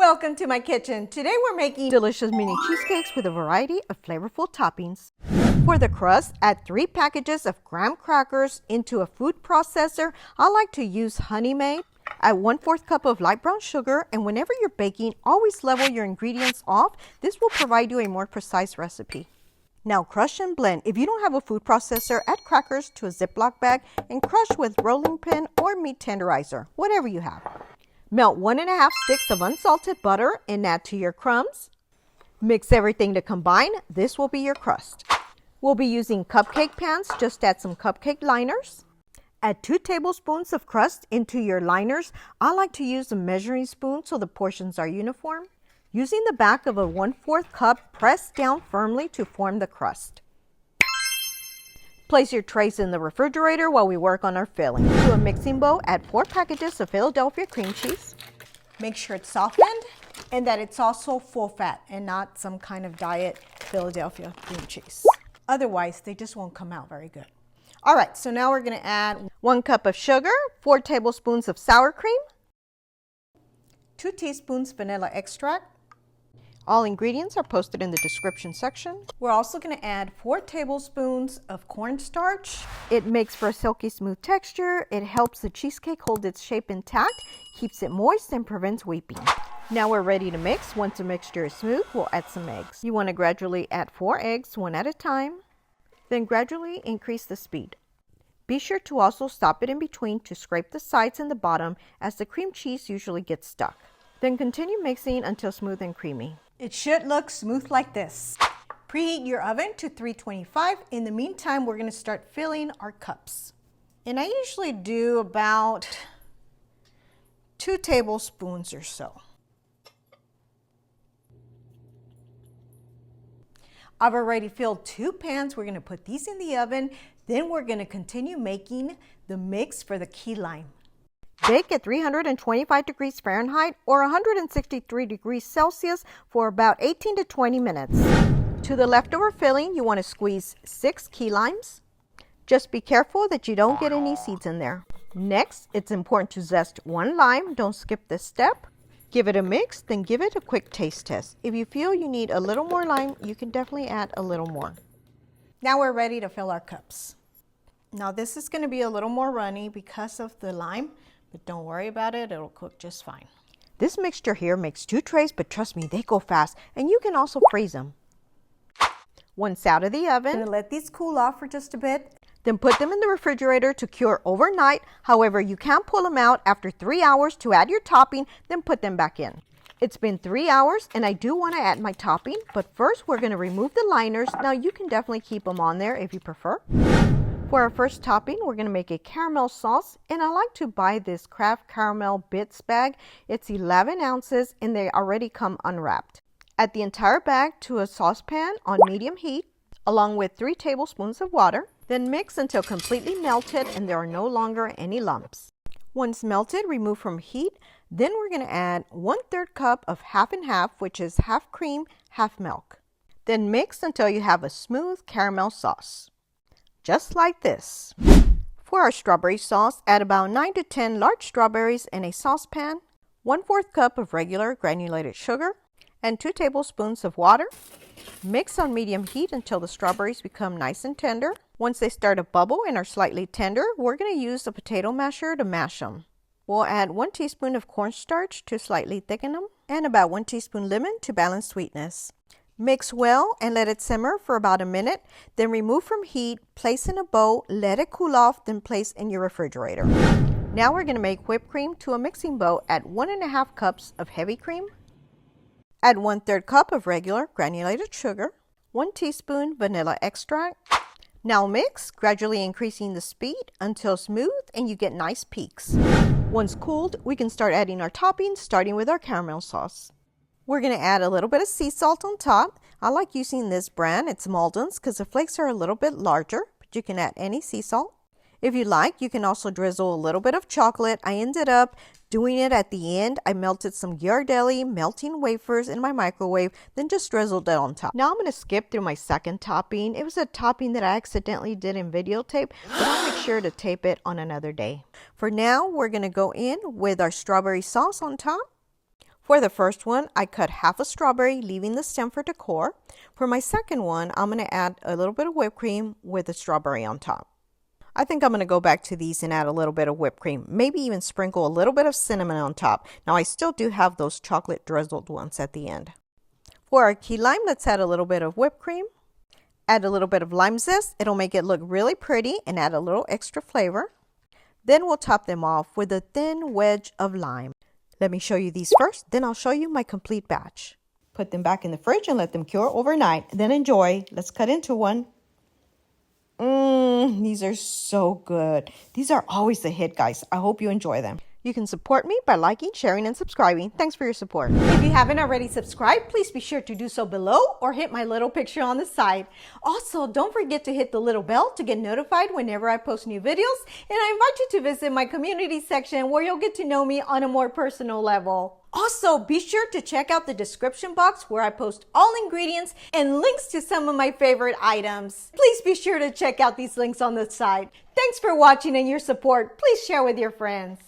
Welcome to my kitchen. Today we're making delicious mini cheesecakes with a variety of flavorful toppings. For the crust, add 3 packages of graham crackers into a food processor. I like to use Honey Maid. Add 1/4 cup of light brown sugar, and whenever you're baking, always level your ingredients off. This will provide you a more precise recipe. Now crush and blend. If you don't have a food processor, add crackers to a Ziploc bag and crush with rolling pin or meat tenderizer, whatever you have. Melt 1½ sticks of unsalted butter and add to your crumbs. Mix everything to combine. This will be your crust. We'll be using cupcake pans. Just add some cupcake liners. Add 2 tablespoons of crust into your liners. I like to use a measuring spoon so the portions are uniform. Using the back of a 1/4 cup, press down firmly to form the crust. Place your trays in the refrigerator while we work on our filling. To a mixing bowl, add 4 packages of Philadelphia cream cheese. Make sure it's softened and that it's also full fat and not some kind of diet Philadelphia cream cheese. Otherwise, they just won't come out very good. All right, so now we're going to add 1 cup of sugar, 4 tablespoons of sour cream, 2 teaspoons vanilla extract. All ingredients are posted in the description section. We're also going to add 4 tablespoons of cornstarch. It makes for a silky smooth texture. It helps the cheesecake hold its shape intact, keeps it moist, and prevents weeping. Now we're ready to mix. Once the mixture is smooth, we'll add some eggs. You want to gradually add 4 eggs, 1 at a time. Then gradually increase the speed. Be sure to also stop it in between to scrape the sides and the bottom, as the cream cheese usually gets stuck. Then continue mixing until smooth and creamy. It should look smooth like this. Preheat your oven to 325. In the meantime, we're going to start filling our cups. And I usually do about 2 tablespoons or so. I've already filled 2 pans. We're going to put these in the oven. Then we're going to continue making the mix for the key lime. Bake at 325 degrees Fahrenheit or 163 degrees Celsius for about 18 to 20 minutes. To the leftover filling, you want to squeeze 6 key limes. Just be careful that you don't get any seeds in there. Next, it's important to zest 1 lime. Don't skip this step. Give it a mix, then give it a quick taste test. If you feel you need a little more lime, you can definitely add a little more. Now we're ready to fill our cups. Now this is going to be a little more runny because of the lime. But don't worry about it, it'll cook just fine. This mixture here makes 2 trays, but trust me, they go fast, and you can also freeze them. Once out of the oven, I'm gonna let these cool off for just a bit. Then put them in the refrigerator to cure overnight. However, you can pull them out after 3 hours to add your topping, then put them back in. It's been 3 hours, and I do want to add my topping, but first we're going to remove the liners. Now you can definitely keep them on there if you prefer. For our first topping, we're going to make a caramel sauce, and I like to buy this Kraft Caramel Bits bag. It's 11 ounces, and they already come unwrapped. Add the entire bag to a saucepan on medium heat, along with 3 tablespoons of water. Then mix until completely melted and there are no longer any lumps. Once melted, remove from heat. Then we're going to add 1/3 cup of half and half, which is half cream, half milk. Then mix until you have a smooth caramel sauce. Just like this. For our strawberry sauce, add about 9 to 10 large strawberries in a saucepan, 1/4 cup of regular granulated sugar, and 2 tablespoons of water. Mix on medium heat until the strawberries become nice and tender. Once they start to bubble and are slightly tender, we're going to use a potato masher to mash them. We'll add 1 teaspoon of cornstarch to slightly thicken them, and about 1 teaspoon lemon to balance sweetness. Mix well and let it simmer for about a minute. Then remove from heat, place in a bowl, let it cool off, then place in your refrigerator. Now we're going to make whipped cream. To a mixing bowl, add 1½ cups of heavy cream. Add 1/3 cup of regular granulated sugar, 1 teaspoon vanilla extract. Now mix, gradually increasing the speed until smooth and you get nice peaks. Once cooled, we can start adding our toppings, starting with our caramel sauce. We're going to add a little bit of sea salt on top. I like using this brand. It's Malden's because the flakes are a little bit larger, but you can add any sea salt. If you like, you can also drizzle a little bit of chocolate. I ended up doing it at the end. I melted some Ghirardelli melting wafers in my microwave, then just drizzled it on top. Now I'm going to skip through my second topping. It was a topping that I accidentally did in videotape, but I'll make sure to tape it on another day. For now, we're going to go in with our strawberry sauce on top. For the first one, I cut half a strawberry, leaving the stem for decor. For my second one, I'm going to add a little bit of whipped cream with the strawberry on top. I think I'm going to go back to these and add a little bit of whipped cream, maybe even sprinkle a little bit of cinnamon on top. Now I still do have those chocolate drizzled ones at the end. For our key lime, let's add a little bit of whipped cream. Add a little bit of lime zest. It'll make it look really pretty and add a little extra flavor. Then we'll top them off with a thin wedge of lime. Let me show you these first, then I'll show you my complete batch. Put them back in the fridge and let them cure overnight. Then enjoy. Let's cut into one. These are so good. These are always a hit, guys. I hope you enjoy them. You can support me by liking, sharing, and subscribing. Thanks for your support. If you haven't already subscribed, please be sure to do so below or hit my little picture on the side. Also, don't forget to hit the little bell to get notified whenever I post new videos. And I invite you to visit my community section where you'll get to know me on a more personal level. Also, be sure to check out the description box where I post all ingredients and links to some of my favorite items. Please be sure to check out these links on the side. Thanks for watching and your support. Please share with your friends.